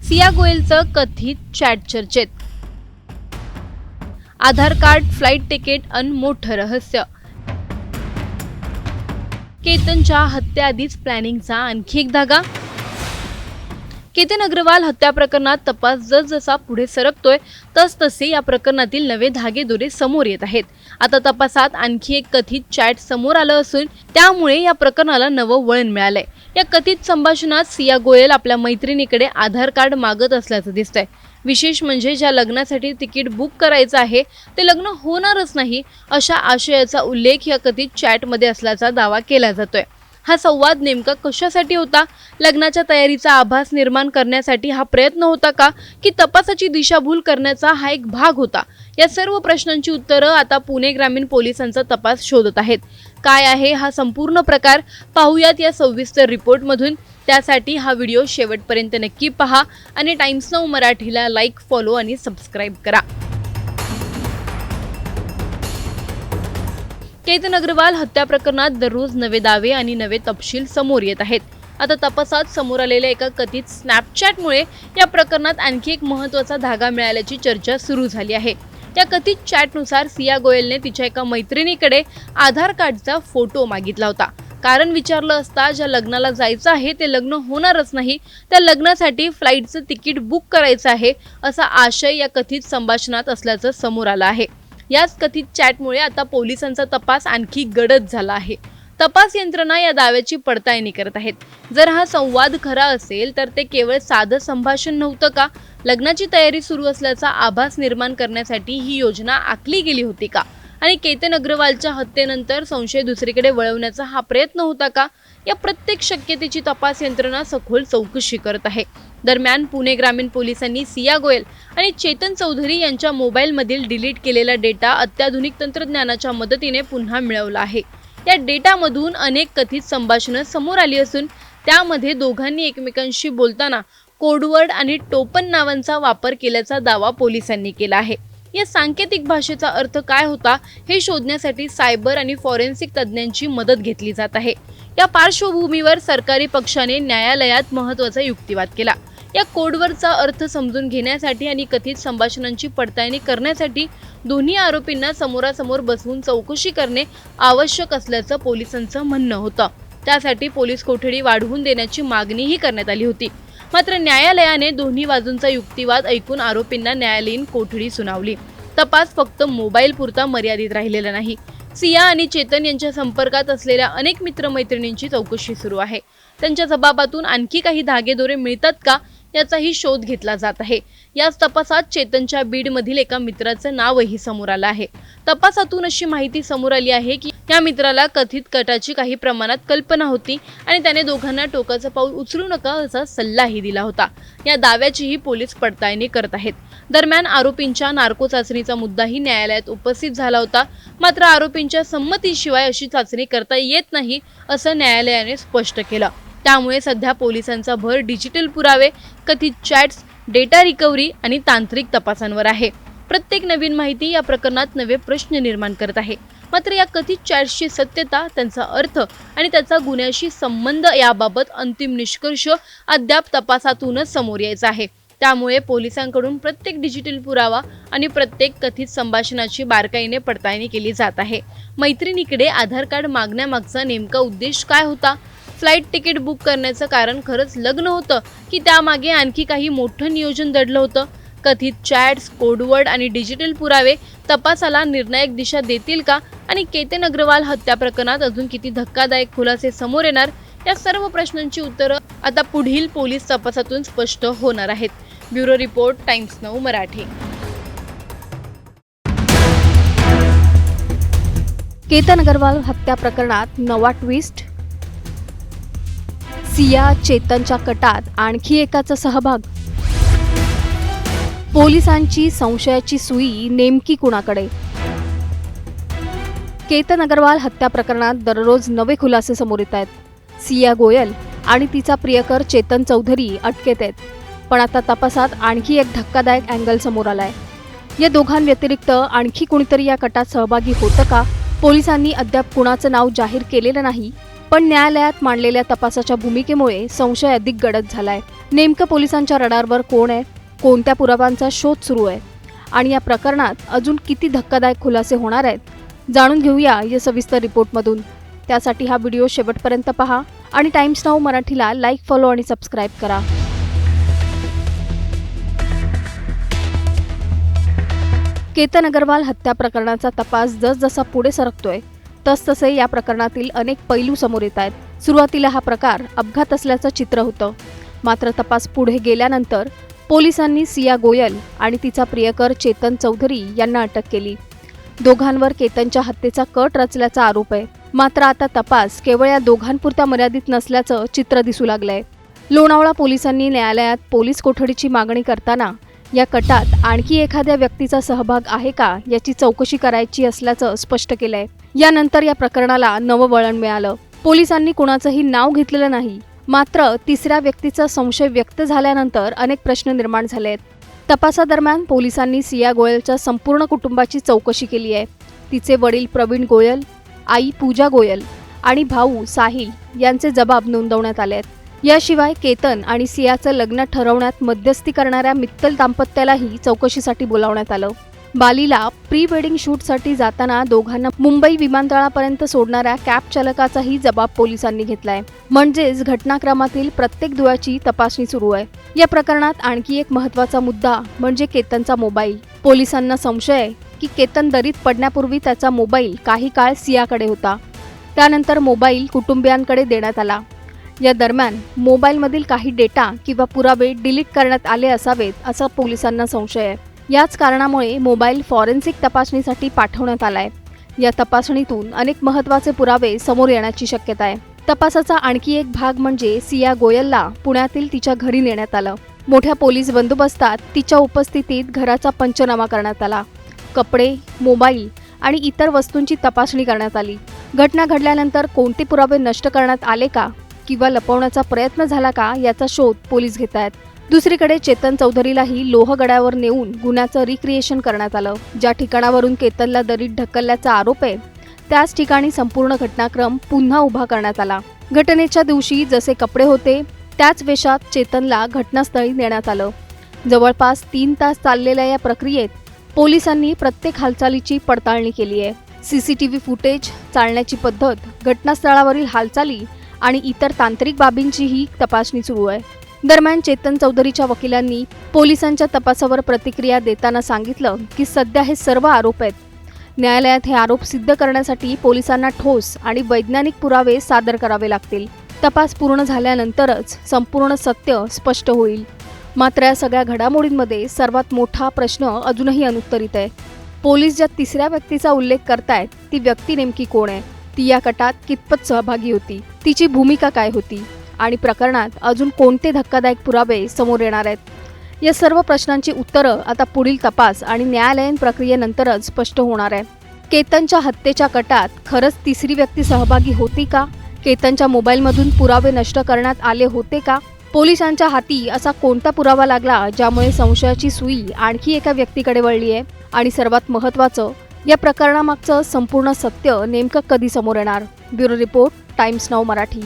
सिया गोयलचं कथित चॅट चर्चेत. आधार card, flight ticket अन मोठं रहस्य. केतनच्या हत्येआधीच प्लॅनिंगचा आणखी एक धागा. केतन अग्रवाल हत्या प्रकरणात तपास जसजसा पुढे सरकतोय तसतसे या प्रकरणातील नवे धागेदोरे समोर येत आहेत. आता तपासात आणखी एक कथित चॅट समोर आलं असून त्यामुळे या प्रकरणाला नवं वळण मिळालंय. या कथित संभाषणात सिया गोयल आपल्या मैत्रिणीकडे आधार कार्ड मागत असल्याचं दिसतंय. विशेष म्हणजे ज्या लग्नासाठी तिकीट बुक करायचं आहे ते लग्न होणारच नाही अशा आशयाचा उल्लेख या कथित चॅटमध्ये असल्याचा दावा केला जातोय. हा संवाद नेमका कशासाठी होता? लग्नाच्या तयारीचा आभास निर्माण करण्यासाठी हा प्रयत्न होता का, की तपासाची दिशाभूल करण्याचा हा एक भाग होता? या सर्व प्रश्नांची उत्तरं आता पुणे ग्रामीण पोलिसांचा तपास शोधत आहेत. काय आहे हा संपूर्ण प्रकार पाहूयात या सविस्तर रिपोर्टमधून. त्यासाठी हा व्हिडिओ शेवटपर्यंत नक्की पहा आणि टाइम्स नाऊ मराठीला लाईक, फॉलो आणि सबस्क्राईब करा. केतन अग्रवाल हत्या प्रकरणात दररोज नवे दावे आणि नवे तपशील समोर येत आहेत. आता तपासात समोर आलेल्या एका कथित स्नॅपचॅटमुळे या प्रकरणात आणखी एक महत्त्वाचा धागा मिळाल्याची चर्चा सुरू झाली आहे. या कथित चॅटनुसार सिया गोयलने तिच्या एका मैत्रिणीकडे आधार कार्डचा फोटो मागितला होता. कारण विचारलं असता ज्या लग्नाला जायचं आहे ते लग्न होणारच नाही, त्या लग्नासाठी फ्लाईटचं तिकीट बुक करायचं आहे असा आशय या कथित संभाषणात असल्याचं समोर आलं आहे. याच कथित चॅटमुळे आता पोलिसांचा तपास आणखी गडद झाला आहे. तपास यंत्रणा या दाव्याची पडताळणी करत आहेत. जर हा संवाद खरा असेल तर ते केवळ साधं संभाषण नव्हतं का? लग्नाची तयारी सुरू असल्याचा आभास निर्माण करण्यासाठी ही योजना आखली गेली होती का? आणि केतन अग्रवालच्या हत्येनंतर संशय दुसरीकडे वळवण्याचा हा प्रयत्न होता का? या प्रत्येक शक्यतेची तपास यंत्रणा सखोल चौकशी करत आहे. दरम्यान पुणे ग्रामीण पोलिसांनी सिया गोयल आणि चेतन चौधरी यांच्या मोबाईलमधील डिलीट केलेला डेटा अत्याधुनिक तंत्रज्ञानाच्या मदतीने पुन्हा मिळवला आहे. या डेटामधून अनेक कथित संभाषणं समोर आली असून त्यामध्ये दोघांनी एकमेकांशी बोलताना कोडवर्ड आणि टोपण नावांचा वापर केल्याचा दावा पोलिसांनी केला आहे. या सांकेतिक भाषेचा अर्थ काय होता हे शोधण्यासाठी सायबर आणि फॉरेन्सिक तज्ज्ञांची मदत घेतली जात आहे. या पार्श्वभूमीवर सरकारी पक्षाने न्यायालयात महत्त्वाचा युक्तिवाद केला. या कोडवरचा अर्थ समजून घेण्यासाठी आणि कथित संभाषणांची पडताळणी करण्यासाठी दोन्ही आरोपींना समोरासमोर बसवून चौकशी करणे आवश्यक असल्याचं पोलिसांचं म्हणणं होतं. त्यासाठी पोलीस कोठडी वाढवून देण्याची मागणीही करण्यात आली होती. मात्र न्यायालयाने दोन्ही बाजूंचा युक्तिवाद ऐकून आरोपींना न्यायालयीन कोठडी सुनावली. तपास फक्त मोबाईल पुरता मर्यादित राहिलेला नाही. सिया आणि चेतन यांच्या संपर्कात असलेल्या अनेक मित्रमैत्रिणींची चौकशी सुरू आहे. त्यांच्या जबाबातून आणखी काही धागेदोरे मिळतात का याचाही शोध घेतला जात आहे. याच तपासात चेतनच्या बीडमधील एका मित्राचं नावही समोर आलं आहे. तपासातून अशी माहिती समोर आली आहे की या मित्राला कथित कटाची काही प्रमाणात कल्पना होती आणि त्याने दोघांना टोकाचं पाऊल उचलू नका असा सल्लाही दिला होता. या दाव्याचीही पोलीस पडताळणी करत आहेत. दरम्यान आरोपींच्या नार्को चाचणीचा मुद्दाही न्यायालयात उपस्थित झाला होता. मात्र आरोपींच्या संमतीशिवाय अशी चाचणी करता येत नाही असं न्यायालयाने स्पष्ट केलं. त्यामुळे सध्या पोलिसांचा भर डिजिटल पुरावे, कथित चॅट्स, डेटा रिकव्हरी आणि तांत्रिक तपासांवर आहे. प्रत्येक नवीन माहिती या प्रकरणात नवे प्रश्न निर्माण करत आहे. मात्र या कथित चॅट्सची सत्यता, त्यांचा अर्थ आणि त्याचा गुन्ह्याशी संबंध याबाबत अंतिम निष्कर्ष अद्याप तपासातूनच समोर यायचा आहे. त्यामुळे पोलिसांकडून प्रत्येक डिजिटल पुरावा आणि प्रत्येक कथित संभाषणाची बारकाईने पडताळणी केली जात आहे. मैत्रिणीकडे आधार कार्ड मागण्यामागचा नेमका उद्देश काय होता? फ्लाईट तिकीट बुक करण्याचं कारण खरंच लग्न होतं की त्यामागे आणखी काही मोठं नियोजन दडलं होतं? कथित चॅट्स, कोडवर्ड आणि डिजिटल पुरावे तपासाला निर्णायक दिशा देतील का? आणि केतन अग्रवाल हत्या प्रकरणात अजून किती धक्कादायक खुलासे समोर येणार? या सर्व प्रश्नांची उत्तरं आता पुढील पोलीस तपासातून स्पष्ट होणार आहेत. Bureau report, Times Now Marathi. Ketan Agrawal हत्या प्रकरणात नवा ट्विस्ट. सिया चेतनच्या कटात आणखी एकाचा सहभाग. पोलिसांची संशयाची सुई नेमकी कुणाकडे? केतन अग्रवाल हत्या प्रकरणात दररोज नवे खुलासे समोर येत आहेत. सिया गोयल आणि तिचा प्रियकर चेतन चौधरी अटकेत आहेत. पण आता तपासात आणखी एक धक्कादायक अँगल समोर आलाय. या दोघांव्यतिरिक्त आणखी कुणीतरी या कटात सहभागी होतं का? पोलिसांनी अद्याप कुणाचं नाव जाहीर केलेलं नाही. पण न्यायालयात मांडलेल्या तपासाच्या भूमिकेमुळे संशय अधिक गडद झालाय. नेमकं पोलिसांच्या रडारवर कोण आहे, कोणत्या पुराव्यांचा शोध सुरू आहे आणि या प्रकरणात अजून किती धक्कादायक खुलासे होणार आहेत, जाणून घेऊया या सविस्तर रिपोर्टमधून. त्यासाठी हा व्हिडिओ शेवटपर्यंत पहा आणि टाइम्स नाऊ मराठीला लाईक, फॉलो आणि सबस्क्राईब करा. केतन अग्रवाल हत्या प्रकरणाचा तपास जसजसा पुढे सरकतोय तसतसे या प्रकरणातील अनेक पैलू समोर येत आहेत. सुरुवातीला हा प्रकार अपघात असल्याचं चित्र होतं, मात्र तपास पुढे गेल्यानंतर पोलिसांनी सिया गोयल आणि तिचा प्रियकर चेतन चौधरी यांना अटक केली. दोघांवर केतनच्या हत्येचा कट रचल्याचा आरोप आहे. मात्र आता तपास केवळ या दोघांपुरता मर्यादित नसल्याचं चित्र दिसू लागलंय. लोणावळा पोलिसांनी न्यायालयात पोलीस कोठडीची मागणी करताना या कटात आणखी एखाद्या व्यक्तीचा सहभाग आहे का याची चौकशी करायची असल्याचं स्पष्ट केलंय. यानंतर या प्रकरणाला नवं वळण मिळालं. पोलिसांनी कुणाचंही नाव घेतलेलं नाही, मात्र तिसऱ्या व्यक्तीचा संशय व्यक्त झाल्यानंतर अनेक प्रश्न निर्माण झाले आहेत. तपासादरम्यान पोलिसांनी सिया गोयलच्या संपूर्ण कुटुंबाची चौकशी केली आहे. तिचे वडील प्रवीण गोयल, आई पूजा गोयल आणि भाऊ साहिल यांचे जबाब नोंदवण्यात आले आहेत. याशिवाय केतन आणि सियाचं लग्न ठरवण्यात मध्यस्थी करणाऱ्या मित्तल दाम्पत्यालाही चौकशीसाठी बोलावण्यात आलं. बालीला प्री वेडिंग शूटसाठी जाताना दोघांना मुंबई विमानतळापर्यंत सोडणाऱ्या कॅब चालकाचाही जबाब पोलिसांनी घेतलाय. म्हणजेच घटनाक्रमातील प्रत्येक दुव्याची तपासणी सुरू आहे. या प्रकरणात आणखी एक महत्त्वाचा मुद्दा म्हणजे केतनचा मोबाईल. पोलिसांना संशय आहे की केतन दरीत पडण्यापूर्वी त्याचा मोबाईल काही काळ सियाकडे होता. त्यानंतर मोबाईल कुटुंबियांकडे देण्यात आला. या दरम्यान मोबाईलमधील काही डेटा किंवा पुरावे डिलीट करण्यात आले असावेत असा पोलिसांना संशय आहे. याच कारणामुळे मोबाईल फॉरेन्सिक तपासणीसाठी पाठवण्यात आलाय. या तपासणीतून अनेक महत्त्वाचे पुरावे समोर येण्याची शक्यता आहे. तपासाचा आणखी एक भाग म्हणजे सिया गोयलला पुण्यातील तिच्या घरी नेण्यात आलं. मोठ्या पोलीस बंदोबस्तात तिच्या उपस्थितीत घराचा पंचनामा करण्यात आला. कपडे, मोबाईल आणि इतर वस्तूंची तपासणी करण्यात आली. घटना घडल्यानंतर कोणते पुरावे नष्ट करण्यात आले का किंवा लपवण्याचा प्रयत्न झाला का याचा शोध पोलीस घेत आहेत. दुसरीकडे चेतन चौधरीलाही लोहगडावर नेऊन गुन्ह्याचं रिक्रिएशन करण्यात आलं. ज्या ठिकाणावरून केतनला दरीत ढकलल्याचा आरोप आहे त्याच ठिकाणी संपूर्ण घटनाक्रम पुन्हा उभा करण्यात आला. घटनेच्या दिवशी जसे कपडे होते त्याच वेशात चेतनला घटनास्थळी नेण्यात आलं. जवळपास 3 तास चाललेल्या या प्रक्रियेत पोलिसांनी प्रत्येक हालचालीची पडताळणी केली आहे. CCTV फुटेज, चालण्याची पद्धत, घटनास्थळावरील हालचाली आणि इतर तांत्रिक बाबींचीही तपासणी सुरू आहे. दरम्यान चेतन चौधरीच्या वकिलांनी पोलिसांच्या तपासावर प्रतिक्रिया देताना सांगितलं की सध्या हे सर्व आरोप आहेत. न्यायालयात हे आरोप सिद्ध करण्यासाठी पोलिसांना ठोस आणि वैज्ञानिक पुरावे सादर करावे लागतील. तपास पूर्ण झाल्यानंतरच संपूर्ण सत्य स्पष्ट होईल. मात्र या सगळ्या घडामोडींमध्ये सर्वात मोठा प्रश्न अजूनही अनुत्तरित आहे. पोलीस ज्या तिसऱ्या व्यक्तीचा उल्लेख करतायत ती व्यक्ती नेमकी कोण आहे, ती या कटात कितपत सहभागी होती, तिची भूमिका काय होती आणि प्रकरणात अजून कोणते धक्कादायक पुरावे समोर येणार आहेत. या सर्व प्रश्नांची उत्तरं आता पुढील तपास आणि न्यायालयीन प्रक्रियेनंतरच स्पष्ट होणार आहे. केतनच्या हत्येच्या कटात खरंच तिसरी व्यक्ती सहभागी होती का? केतनच्या मोबाईलमधून पुरावे नष्ट करण्यात आले होते का? पोलिसांच्या हाती असा कोणता पुरावा लागला ज्यामुळे संशयाची सुई आणखी एका व्यक्तीकडे वळली आहे? आणि सर्वात महत्त्वाचं, या प्रकरणामागचं संपूर्ण सत्य नेमकं कधी समोर येणार? Bureau report, Times Now Marathi.